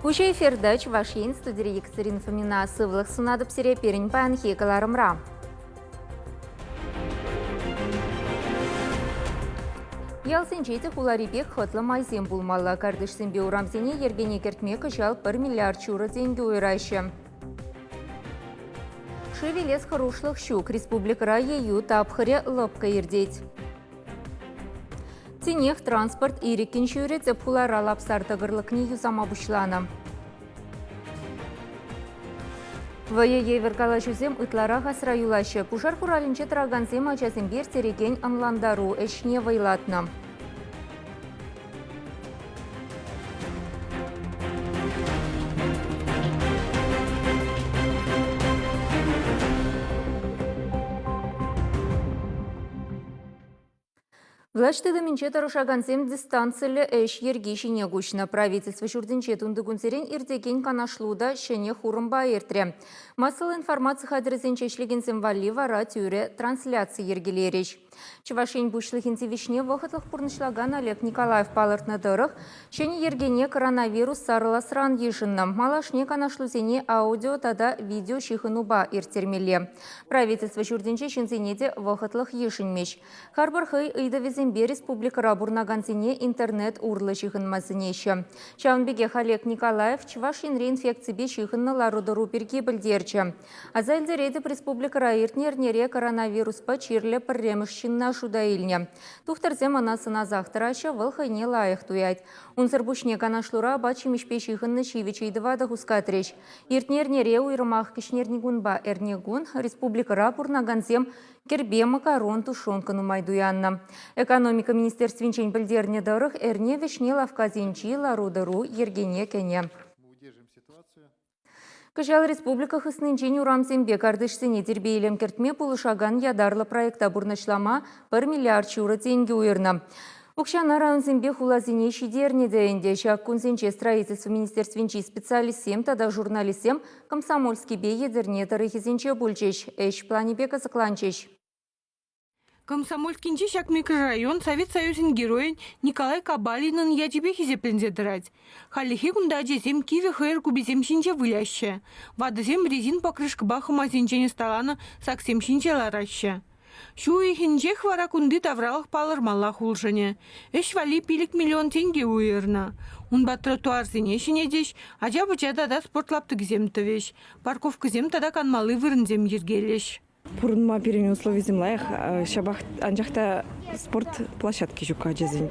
Ушей эфирдач вашин студия Екатерина Фомина сывлых сунадып сере перень панхи каларымра. Ялсенчеті хуларипек хытлы майзен булмалла кардышсенбе урамсене ергене кертме кышал 1 миллиард чуры тенге уйрайшы. Шевелес хорошлых щук республикара ею тапхыре лыпка ердеть. Тенех транспорт иреккен шүре цепхулара лапсартығырлықны юзама бұшлана. Вае веркала жүзем ытлара ғасыра юлашы. Пушар хуралинче трагансем ачасын бер тереген анландару әшне вайлатна. Влаштыды менче тарушагансем дистанциялы эш ерге шене гушна. Правительство шурденче тундыгунсерен иртекен канашлуда шене хурымба эртре. Массалы информация хадрезенче шлегенсем вали вара тюре трансляции ергелереш. Чувашень бушлыхинте вишне вахытлых пурнышлаган Олег Николаев палыртны дырых. Шене ергене коронавирус сарыла сран ешынным. Малашне канашлузене аудио тада видео шихынуба иртермеле. Правительство шурденче шензенеде вахытлых ешынмеш. Харбархай ыйдавезен бе республика рабурнагансене интернет урлы шихынмасынеші. Чаунбеге Олег Николаев Чувашин реинфекцибе шихыннылару дыру перге білдерчі. Азайлдереді республика раиртнернере коронавирус пачирлі пірремішчинна шудаилне. Тухтарзем анасына захтырашы вылхайне лайық туять. Унсырбушне канашлура бачимешпе шихынны шивичейдывада хускатреш. Иртнернере уйрымақ кишнернигунба эрнегун республика рабурнагансем кербе макарон тушонкану майдуянна. Экономика министерствинчен білдерне дырых эрне вишне лавказинчи лару-дыру ергене кене. Кыжал республика хыснынчен урамсенбе кардышсене тербейлем кертме пулышаган ядарлы проекта бурнышлама 1 миллиард чуры тенге уйырна. Укшана районсенбе хулазине шидерне дейінде шак кунсенче строительство министерствинчи специалистем тада журналистем комсомольский бе едерне тарыхизенче бульчеш, эш планебе казакланчеш. Комсомольский шак микрорайон Совет Союзин героин Николай Кабалинын ядебе хизеплензе дырать. Халихи кунда жезем киви хэр кубизем шинче выляще. Вадызем резин покрышка бахыма зенчене сталана саксем шинче лараща. Шу ихинче хвара кунды тавралых палырмалла хулшыне. Эш вали пилик миллион тенге уйырна. Унба тротуар зене шинедеш, ажа-быча да спортлапты гзем тывеш. Парковка зем тада канмалы вырынзем ергелеш. Пурнма перемен условий землаях, шабах анжахта спорт площадки жука жезин.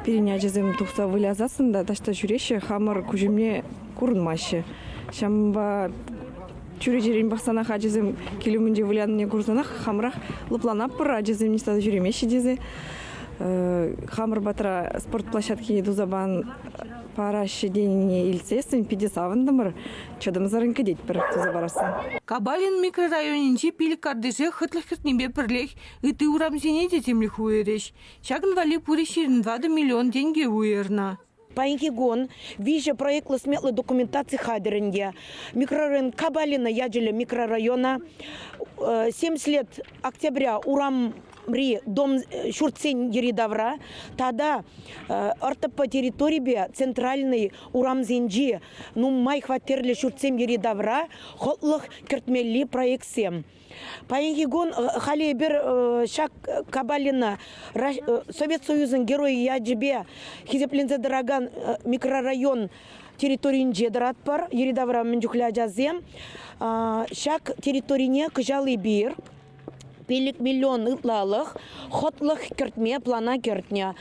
Переня жезим тухса вылязасында, ташта жүреше хамыр кужемне курынмашы. Шамба чуре жерин бақсана хажезим келумінде вылянне курсанах хамрах лыпланап пыра жезим нестады жүремеші дезе. Хамыр батыра спорт площадки дузабан парашы деніне илсесін педесавындымыр, чадымызарын кедет бір тузабарасы. Кабалин микрорайонинче пилик кардыжы хытлых-хытнебе пірлех ыты урамзене детемлих уйреш. Шагын вали пури 22 миллион тенге уйырна. Паинкигон, вижу проектлы сметлы документации хадеренге. Микрорайон Кабалина яджеля микрорайона. 70 лет октября урамри дом шурцень еридавра. Тогда по территории центральный урамзенджи. Ну май хватерли шурцем еридавра. Хотлых кертмели проект сем. Паинкигон халебер шак Кабалина Совет Союзын герой яджебе хизеплензе дороган микрорайон территориин жедырат бар еридавра мендюхля жазем шак территорине кыжалы бир пелик миллион ытлалых хотлых кертме плана кертня.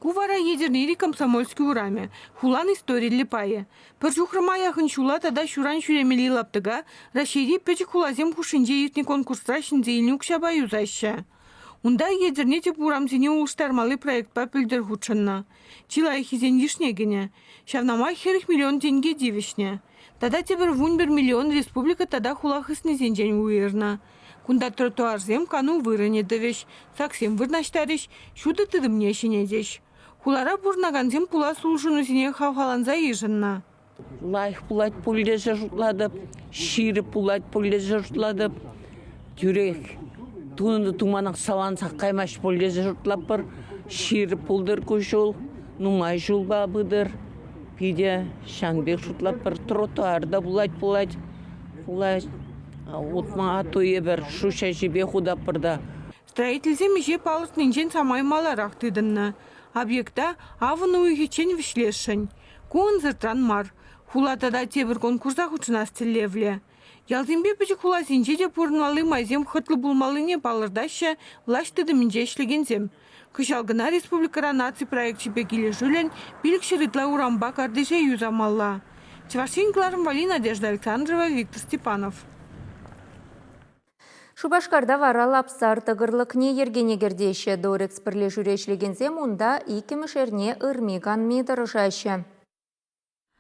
Кувара едернери комсомольский ураме. Хулан истории липае. Перчухрама шула тада шуран шуремели лаптыга, расшири печик хулазем хушинже ютни конкурсра шинзейни укшаба юзаща. Унда едернете бурамзине улштармалы проект па пильдер худшанна. Чилай хизен вишнегене. Шавнама херих миллион тенге дивишне. Тада тебер вун 1 миллион республика тада хулах иснезенжен уйырна. Кунда тротуар зем кану вырыне дывеш, саксем вырнаштареш, шуды тыдымне шинедеш. Хулара бурнаганзем пула сулшыну зине хавхаланза ежынна. Лайх пулать пулеже жутладып, шири пулать пулеже жутладып, тюрек. Туынды туманақ салан саққаймаш пулеже жутлап бір, Şiir puldur kuşul, numay jul babıdır. Pide şanbek şutlap bir trotuarda bulat. Утма атуе бір шуша жібе худап бірді. Строительзе меже палыс нинчен самай маларах тыдынны. Объекта авын уйхичен вишлешшін. Куын зыртран мар. Хулатада тебір конкурсах учынас телевле. Ялзимбе пічік хуласинче де пурналы майзем хытлы булмалыне палырдашы власть тыдыминче ішлегензем. Кышалгына республикара наци проектчипе келе жүлен билік шырытла урамба кардыше юзамалла. Чевашинкларым Вали, Надежда Александрова, Виктор Степанов. Шубашкарда вара лапсар тыгырлыкне ергене гердеші дорекс пірле жүрешлегензем онда икемішерне ырмиган медырышашы.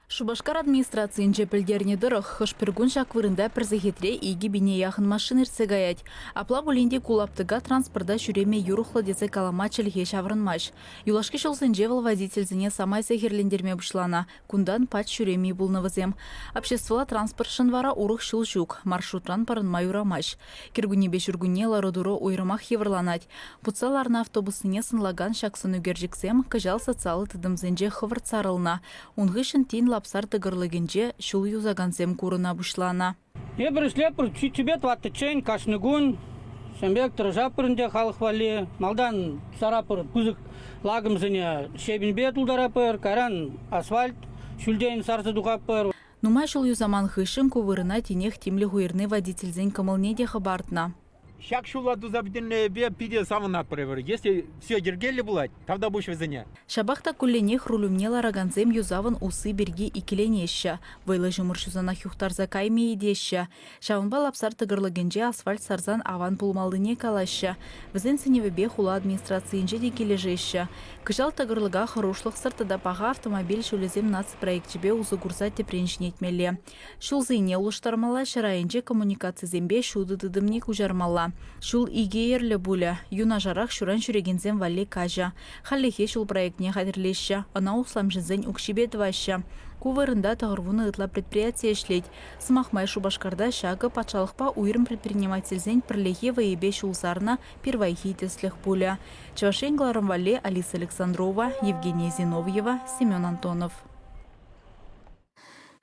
Шубашкар администрацийінче пілдерне дұрық хышпіргун шаквырында пірзігетре иги бине яхын машинерсе гаять. Апла бұлінде кулаптыга транспорда жүреме юрухлы деце калама чілге шаврынмаш. Юлашки шолсынжевыл водительзіне самай сехерлендерме бұшлана. Кундан пач жүреме бұлнывызем. Обществола транспорт шынвара урық шыл жүк. Маршрутран парынма юрамаш. Киргунебе жүргуне лародуру ойрымах еврланать. Пуцаларна автобусыне сынлаган шаксын үгержіксем, кажал социалы тыдымзенже хывырцарылна. Унгышын тейн лапсар тыгырлыгенже шул юзагансем курына бушлана. Ебір слепір тебе тватты чейн кашныгун, шамбек тұржапырынде халық вали, малдан сарапыр пузык лагымзыне шебінбе тулдарапыр, каран асфальт, шүлдейін сарсы дұғапыр. Нумай шул юзаман хышын кувырына тенех тимли хуирны водительзен кымылне де хабартна. Щак шуладу забден бе пиде самонат превер. Если все дергели булать, тогда будешь везене. Шабахта кулленех рулюмнела раганзем юзавын усы берги икеленеща. Вайлы жумыршузана хюхтарза кайме едеща. Шавынба лапсар тыгырлыгенже асфальт сарзан аван пулмалдыне калаща. Візен сыневебе хула администрациинже де кележеща. Кыжал тыгырлыга хорошлық сыртыда паға автомобиль шулезем нац проектчебе узы гурза тепреншін етмелі. Шулзыйне улыштармала шарайынже коммуникациязембе шуды дыдымне кужармала. Шул иге ерлі бұля, юна жарақ шуран жүрегензен валли кажа. Халлехе шул проектне хадірлеші, ана услам жызен укшибет ваща. Кувырында тағырвуны ытла предприятие шлеть. Смахмай Шубашкарда шага патшалықпа уйрым предпринимательзен пірлехе ваебе шулзарна первайхи теслех бұля. Чавашенгларым валли Алиса Александрова, Евгения Зиновьева, Семен Антонов.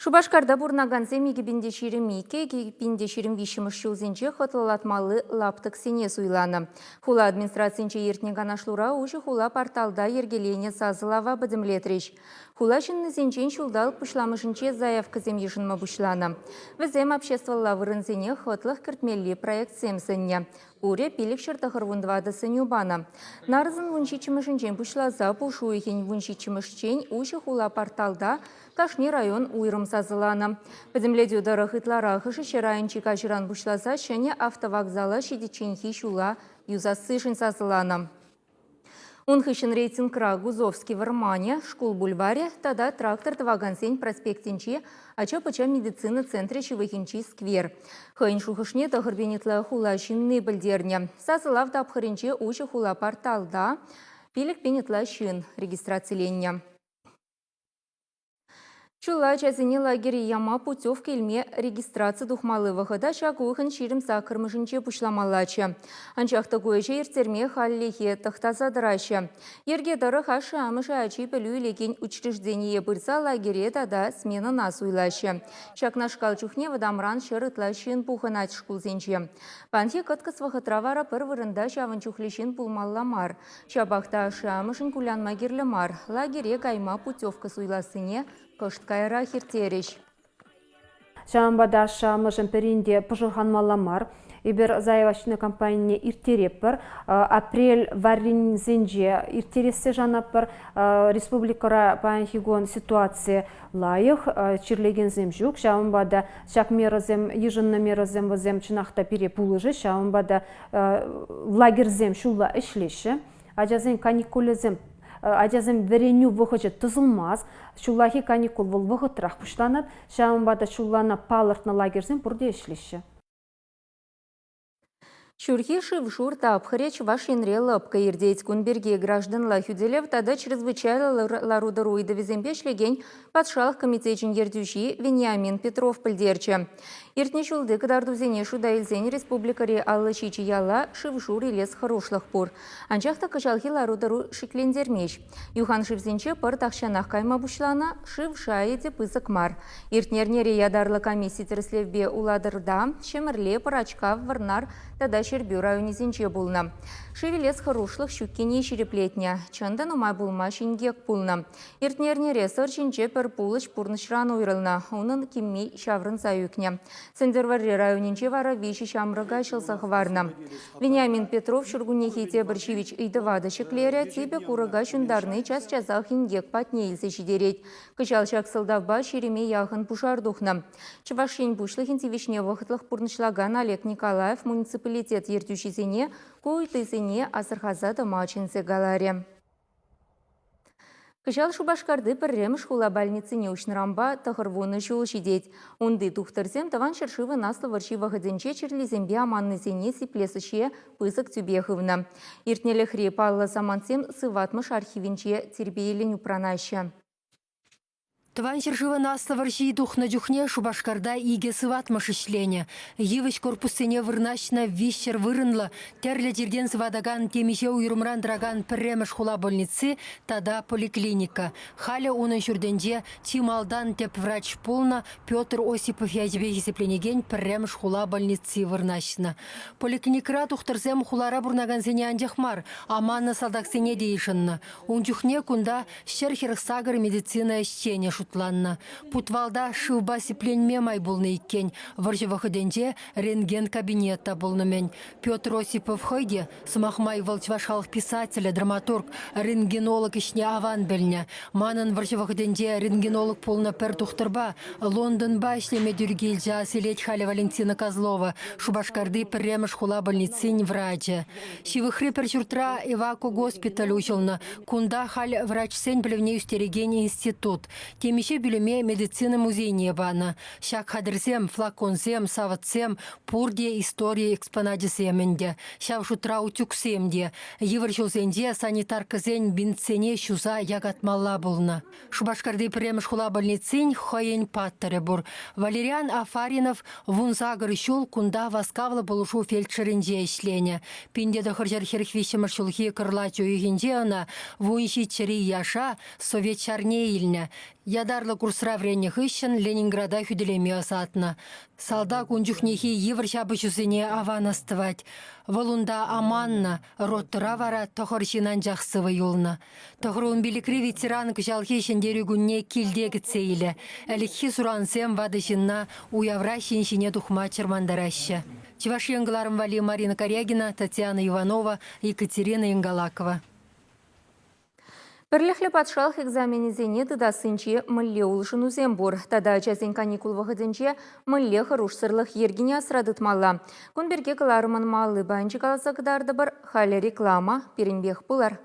Шубашкарда бурнагансем егибінде ширемике, егибінде ширем вишіміш шулзенче хотлалатмалы лаптық сене суйланы. Хула администрацинче ертнеган ашлура уже хула порталда ергелене сазылава бідімлетреш. Хула шыннызенчен шулдал пышламышынче заявкызем ешынма бұшланы. Візем обществолла вырынзене хотлық кіртмелі проект семсенне. Уре пилік шыртығырвындвады сынюбана. Нарызын вуншичімішінчен бұшлаза бұшуйхен вуншичімішчен уже хула порталда Ташни район уйрым сазыланы. Бізімледе дары хытлара хышы райончи кажыран бұшлаза шәне автовокзалы шедеченхи шула юзасышын сазыланы. Унхышын рейтингра Гузовский Вармане, школ бульваре, тада трактор тавагансень проспектенчи, ача-пача медицина центре шивыхинчи сквер. Хайн шухышне тахырбенетлы хула шинны білдерне. Сазылав тапхырынчи учы хула порталда, пилік бенетла шин регистрациленне. Чула чазыне лагерь яма путевка илме регистрация духмалы выхода шагуыхын ширим сакырмышынче пушламалачы. Анчахта гуэче ертерме халлихе тахтазадырачы. Ерге дары хашы амыша ачи пілу лекен учреждение бұрса лагере тада смена насуйлачы. Шакнашкал чухне вадамран шырытлашын пухынат шкулзенче. Панхе кыткыс вахытравара пыр вырында шавын чухлешін пулмалламар. Шабахта ашы амышын кулянмагерлімар. Лагере кайма путевка суйласыне Кошткайра хиртереш. Шамбада шамыжын перинде пыжырхан маламар. Ибер заявочный компания иртереппер. Апрель варинзенже иртересе жанаппер. Республикара панхигон ситуация лайық. Чирлеген земжук. Шамбада шак меразем, ежынна меразем вазем чынақта пере пулыжы. Шамбада лагерзем шула ішлеші. Ажазем каникулезем Ажазым вереню выходжа тызылмаз, шулахи каникул был выходрах пуштанат, шамбада шулана палыртна лагерзем бұрде ешлеші. Шурхи шившур тапхареч вашинре лапка ирдеть кунберге граждан лахюделев тада чрезвычайно ларударуида визембешлеген подшалх комитетчин ердюши Вениамин Петров пыльдерче. Иртнешулды кадардузене шудаилзен республикари аллы чичи яла шившур илес хорошлых пур. Анчахта качалхи ларудару шиклендермеш. Юхан шивзенче пар тахшанах кайма бушлана шившаеде пызык мар. Иртнернере ядарлы комиссия терслевбе уладырда шемерле парачка варнар тада Щербю районезенче булна. Шевелес хорошлых щуккене череплетня. Чанда нумай булма шингек пулна. Иртнернере сырчинче пер пулыч пурнышран уйрылна. Унын кимми шаврын заюкня. Сендерварре районенче вара виши шамрага шылсах варна. Вениамин Петров шургунехи Тебрчевич идывада шеклере тебе курага шундарный час-часах ингек патнейлсе шидереть. Кычал шак сылдавба шереме яхын пушардухна. Чывашень бушлых интивишне вахытлых пурнышлаган Олег Николаев муниципалитет ертюшизене куйтызене асырхазада мачинсе галаре. Кычал Шубашкарды пірремш хула больницыне ушнырамба тахырвуны жол шидеть. Унды тухтырзем таван шершивы наслы варшива гаденче черлизембе аманнызене сиплесыше пысык тюбехывна. Иртнелі хре палла самансем сыватмыш архивинче тербейлен упранаща. Тван шершива наслы варши тухна дюхне Шубашкарда иге сыватмыш ишлене. Йывыш корпусыне вырнашна вищер вырынла, терле жерден сывадаган темише уйрумран драган пірремш хула больницы, тада поликлиника. Халя унын шурденже тималдан теп врач полна Петр Осипов язбе есепленеген пірремш хула больницы вырнашна. Поликлиникра тухтырзем хулара бурнаган зене андехмар, аманна салдаксене дейшынна. Ундюхне кунда шерхерх сагар медицина ищене шутланна. Путвалда шывба сипленме май булны иккен. Варжывахыденде рентген кабинетта булнымен. Петр Осипов хойде смахмай волчвашалых писателя, драматург, рентгенолог ишне аван бельня. Манын варжывахыденде рентгенолог полна пер тухтырба. Лондонба ишлеме дюргельджа селеть Халя Валентина Козлова. Шубашкарды пірремш хула больницин врача. Шивыхры перчуртра эваку госпиталь учылна. Кунда халь врач сен плевне устереген институт. Темише бюлеме медицина музейне бана. Шак хадырзем, флаконзем, саватсем, пурде история экспонадисеменде. Шав шутра утюксемде. Йывырчулзенде санитаркызен бинтсене шуза ягатмалла булна. Шубашкарды пірремш хула больницин хоен паттыры бур. Валериан Афаринов вунзагыр шул кунда васкавлы болушу фельдшеринде ишлене. Пиндеда хыржар херхвишемір шулхи кырлачу үйгенде она вунши чыри яша совет чарне илне. Ядарлы курсра вренних ищен Ленинграда хюделеме асатна. Салда кунжухнехи евр шабычусыне аванастывать. Волунда аманна, роттыра вара тохоршинан жақсывы юлна. Тохрун биликри ветеран кышалхи шендерюгунне килдегі цейлі. Әлікхи сурансем вадышынна уявра шиншине тухма чермандараща. Чевашенгларым вали Марина Корягина, Татьяна Иванова, Екатерина Ингалакова. Пірліхлі патшалық экзаменезене дыдасынче мүлле улышын узембур. Тада чазен каникул вағыдынче мүлле хорош сырлық ергене асырадытмалла. Күнберге кыларымын малы байынчы қаласа кыдарды бір халі реклама перенбех бұлар.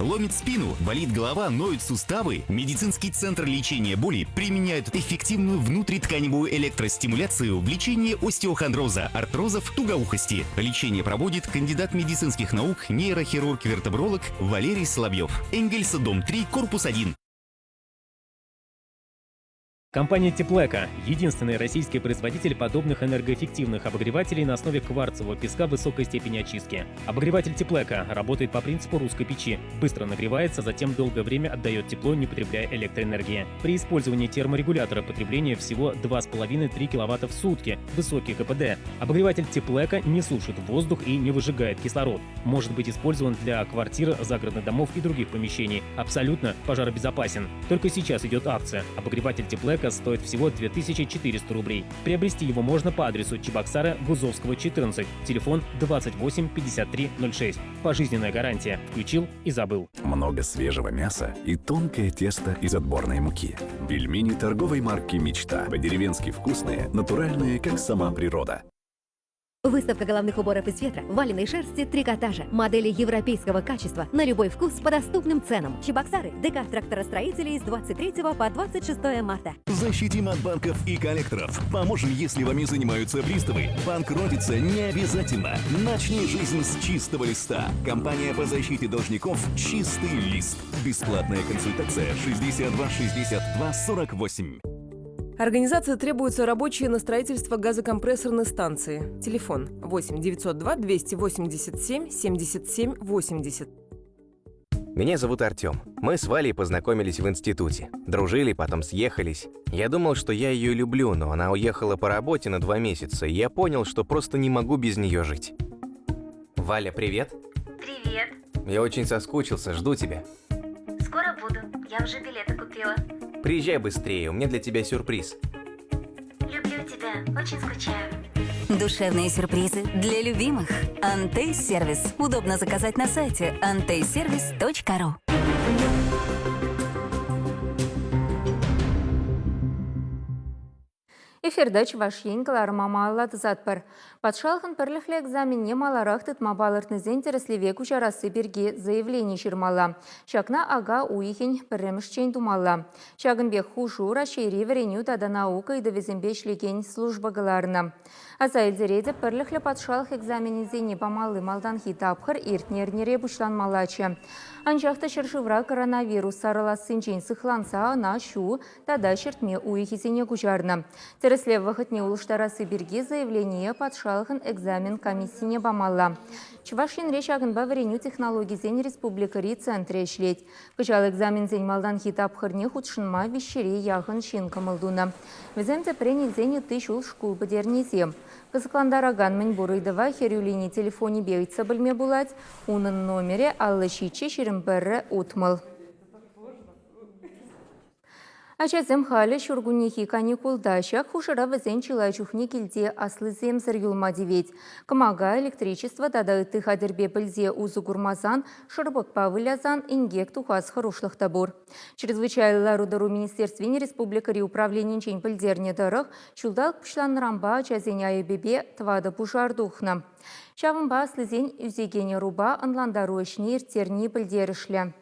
Ломит спину, болит голова, ноют суставы. Медицинский центр лечения боли применяет эффективную внутритканевую электростимуляцию в лечении остеохондроза, артрозов, тугоухости. Лечение проводит кандидат медицинских наук, нейрохирург-вертебролог Валерий Соловьев. Энгельса, дом 3, корпус 1. Компания Теплека – единственный российский производитель подобных энергоэффективных обогревателей на основе кварцевого песка высокой степени очистки. Обогреватель Теплека работает по принципу русской печи. Быстро нагревается, затем долгое время отдает тепло, не потребляя электроэнергии. При использовании терморегулятора потребление всего 2,5-3 кВт в сутки. Высокий КПД. Обогреватель Теплека не сушит воздух и не выжигает кислород. Может быть использован для квартир, загородных домов и других помещений. Абсолютно пожаробезопасен. Только сейчас идет акция. Обогреватель Теплека стоит всего 2400 рублей. Приобрести его можно по адресу Чебоксара, Гузовского, 14, телефон 28 53 06. Пожизненная гарантия. Включил и забыл. Много свежего мяса и тонкое тесто из отборной муки. Пельмени торговой марки «Мечта». По-деревенски вкусные, натуральные, как сама природа. Выставка головных уборов из фетра, валеной шерсти, трикотажа. Модели европейского качества на любой вкус по доступным ценам. Чебоксары. ДК тракторостроителей с 23 по 26 марта. Защитим от банков и коллекторов. Поможем, если вами занимаются приставы. Банкротиться не обязательно. Начни жизнь с чистого листа. Компания по защите должников «Чистый лист». Бесплатная консультация 62 62 48. Организации требуются рабочие на строительство газокомпрессорной станции. Телефон 8 902 287 77 80. Меня зовут Артем. Мы с Валей познакомились в институте. Дружили, потом съехались. Я думал, что я ее люблю, но она уехала по работе на 2 месяца, и я понял, что просто не могу без нее жить. Валя, привет. Привет. Я очень соскучился, жду тебя. Скоро буду. Я уже билеты купила. Приезжай быстрее, у меня для тебя сюрприз. Люблю тебя. Очень скучаю. Душевные сюрпризы для любимых. Антей-сервис. Удобно заказать на сайте anteyservice.ru. Эфирда Чувашин каларыма маллады затпыр. Патшалхын пірліхлі экзаменне маларақ тытма балыртнызен тереслеве күчарасы берге заявление шырмала. Шакна ага уихен пірремішчен думала. Шагынбек хушу рашири вереню тада наука и довезембе шлеген службагаларына. Азайлдереде пірліхлі патшалық экзаменезене бамалы малдан хитапхыр иртнернере бушланмалачы. Анчақта шыршывра коронавирус сарыласын жен сықланса ана шу тада шертме уихезене күжарны. Тереслев вақытне улыштарасы берге заявление патшалығын экзамен комиссине бамалла. Чувашин решагынба вареню технологизен республикари центре шлеть. Кычал экзамензен малдан хитапхырне худшынма вещере яғын шин камылдуна. Веземте пренезене тышул шкул бедернезем. Кызыкландараган мен бурыдыва херюлини телефоне бейтса білме булать, унын номере аллышиче шерімбірі утмыл. Ачазем халі шургунихи каникулдащак хушыра візен чилайчухне келде аслы земзір юлма девет. Кымага электричество тада ыты хадербе білзе узы гурмазан, шырбыкпа вылязан ингек тухас хорошлық табур. Чрезвычайлар удару Министерствен Республикари управление чень пілдерне дырық, шулдалық пышланрамба ачазен айыбебе твады пужардухна. Шавынба аслы зен үзегене руба анландару ішне ертерни пілдерішлі.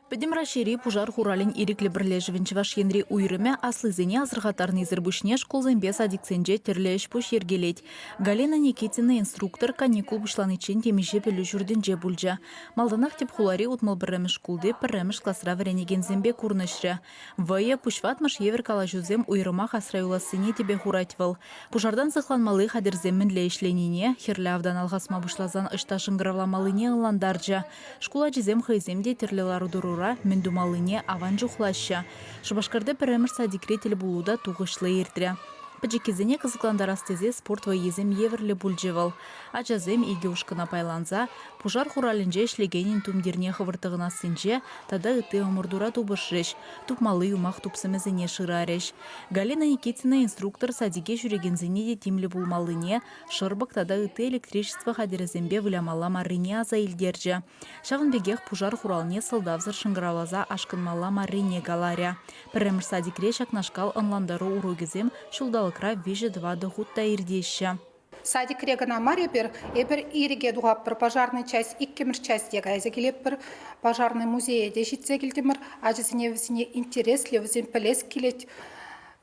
Педем рашири пужар хуралин ириклі бірлежівін Чувашинри уйрыме аслызыне азырғатарны изырбушне школзен бес адиксенже терлеш пуш ергелет. Галина Никитина инструктор каникул бушланычен темеже пілі жүрдінже бульжа. Малданақ теп хулари утмал бірреміш кулды бірреміш классра варенеген зембе курнышры. Вая пушватмаш евер калажузем уйрыма хасраюласыне тебе хуратьвал. Пужардан зықланмалы хадерземмен лейшленіне, херлявдан алғасма бушлазан ышташын гравламалыне ыландаржа. Школа жезем хайземде терлелару дуру мендумалыне аван жухлаща. Шубашкарды пірімір садикретелі болуда туғышлы ердірі. Пәджекезіне қызықландар астезе спорт вайезем еверлі бүлжевал. Ачазем иге ушқына пайланза, пужар хуралінже шлегенін тумдерне хывыртығына сынже, тада ыты омырдура тубышреш, тупмалы юмақ тупсымезіне шырареш. Галина Никитина инструктор садиге жүрегензіне де тимлі булмалыне, шырбық тада ыты электричество хадерезембе вылямала марыне аза илдерже. Шағынбегех пужар хуралне сылдавзыр шыңғыралаза ашқынмала марыне галаря. Пірімір садикре шақнашкал онландару уругезем шулдал край вижу 2 дохутта ирдеща. Садик регана марипер, эпер ириге дугаппер пожарный часть, иккемер часть ягайзе келеппер, пожарный музей дешитсе келдемер, ажызіне візіне интереслі візен пілес келет,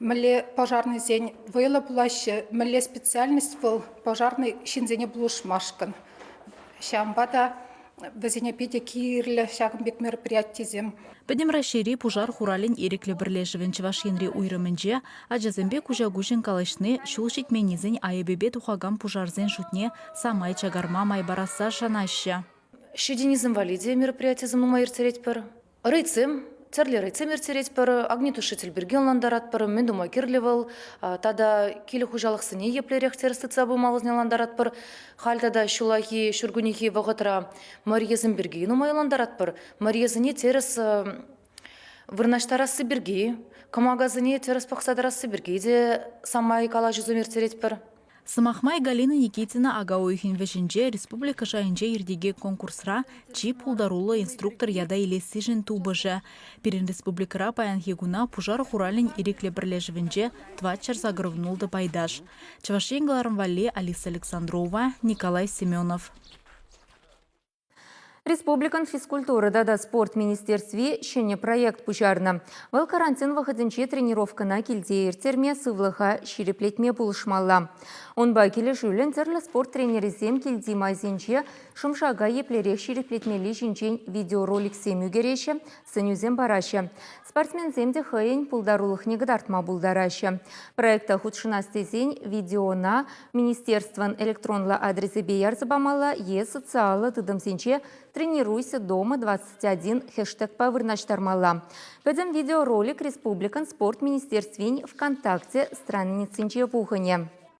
міле пожарный зен вейла булашы, міле специальность был пожарный шинзене булуш машкан. Шамбада візіне педе кирлі шағынбек мероприятизем. Педем рашири пужар хуралин ириклі бірлежівін Чувашинри уйрымынже, ажазымбе кужа-гужин калышны шулшит менізін айыбебе тухагам пужарзен шутне самай чагарма майбараса шанаща. Шеденизм валиде мероприятизм нумайыр цереть пар. Рыцем, церли рыцем ерцереть пар, огнетушитель бергенландарат пар, мен думай кирлевал, тада келі хужалық сыне еплерек терстыца бумалызнеландарат пар, хальтада шулахи шургунихи вағытра Мариезім берге нумайландарат пар, Мариезіне терс вырнаштарасы берге, камагазыне терс пақсадарасы берге де самай кала жүзім ерцереть пар. Сымахмай Галина Никитина агауихин вешінже республика жайынже ердеге конкурсра чип пулдарулы инструктор яда илесижін тубыжы. Перен республикара паян хегуна пужар хуралин ирекле бірлежівінже твачар загрывнулды пайдаш. Чавашенгаларым вале Алиса Александрова, Николай Семенов. Республикан физкультуры да спорт министерстве шене проект пучарна. Вал карантин выходенче тренировка на килде терме сывлыха ширеплетме булышмалла. Он ба келе жүлін терлі спорт тренерізем килди майзенче шымшага еплерек ширеплетмели жинчен видеоролик семю кереші, сынюзем барашы. Спортсмен земде хайын пулдарулых негдартма булдарашы. Проекта худшынастезен видеона министерстван электронла адресы беярзы бамала социалы тыдымсенче «Тренируйся дома 21» хэштег павырнаштармала. Пэдем видеоролик Республикан спорт министерствень ВКонтакте страницынче пухане.